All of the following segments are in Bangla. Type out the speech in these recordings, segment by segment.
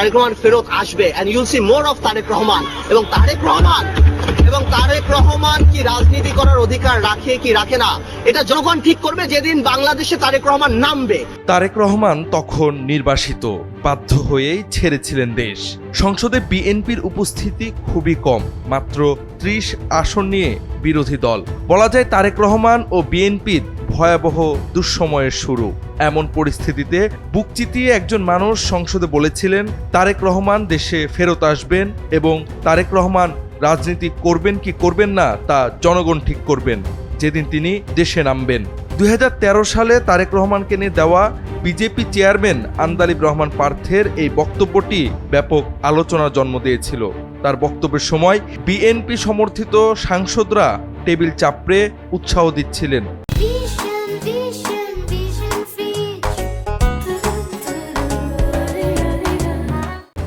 তারেক রহমান ফেরত আসবে, and you'll see more of Tarique Rahman. এবং তারেক রহমান কি রাজনীতি করার অধিকার রাখে কি রাখে না, এটা জনগণ ঠিক করবে যেদিন বাংলাদেশে তারেক রহমান নামবে। তারেক রহমান তখন নির্বাসিত, বাধ্য হয়েই ছেড়েছিলেন দেশ। সংসদে বিএনপির উপস্থিতি খুবই কম, মাত্র ৩০ আসন নিয়ে বিরোধী দল। বলা যায় তারেক রহমান ও বিএনপির ভয়াবহ দুঃসময়ের শুরু। এমন পরিস্থিতিতে বুক চিতিয়ে একজন মানুষ সংসদে বলেছিলেন তারেক রহমান দেশে ফেরত আসবেন এবং তারেক রহমান রাজনীতি করবেন কি করবেন না তা জনগণ ঠিক করবেন যেদিন তিনি দেশে নামবেন। ২০১৩ সালে তারেক রহমানকে নিয়ে দেওয়া বিজেপি চেয়ারম্যান আন্দালিব রহমান পার্থের এই বক্তব্যটি ব্যাপক আলোচনার জন্ম দিয়েছিল। তার বক্তব্যের সময় বিএনপি সমর্থিত সাংসদরা টেবিল চাপড়ে উৎসাহ দিচ্ছিলেন।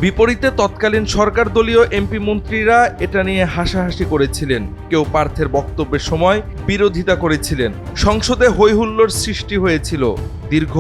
বিপরীতে তৎকালীন সরকার দলীয় এমপি মন্ত্রীরা এটা নিয়ে হাসাহাসি করেছিলেন, কেউ পার্থের বক্তব্যের সময় বিরোধিতা করেছিলেন। সংসদে হৈহুল্লোড় সৃষ্টি হয়েছিল। দীর্ঘ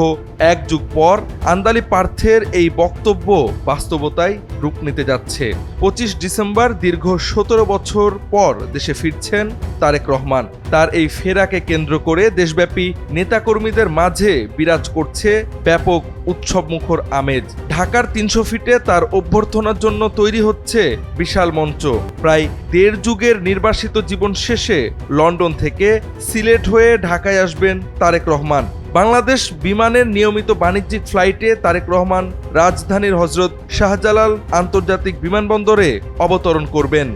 এক যুগ পর আন্দালিব পার্থের এই বক্তব্য বাস্তবতায় রূপ নিতে যাচ্ছে। ২৫ ডিসেম্বর দীর্ঘ ১৭ বছর পর দেশে ফিরছেন তারেক রহমান। তার এই ফেরাকে কেন্দ্র করে দেশব্যাপী নেতাকর্মীদের মাঝে বিরাজ করছে ব্যাপক উৎসবমুখর আমেজ। ঢাকার ৩০০ ফিটে তার অভ্যর্থনার জন্য তৈরি হচ্ছে বিশাল মঞ্চ। প্রায় দেড় যুগের নির্বাসিত জীবন শেষে লন্ডন থেকে সিলেট হয়ে ঢাকায় আসবেন তারেক রহমান। বাংলাদেশ বিমানের নিয়মিত বাণিজ্যিক ফ্লাইটে তারেক রহমান রাজধানীর হযরত শাহজালাল আন্তর্জাতিক বিমানবন্দরে অবতরণ করবেন।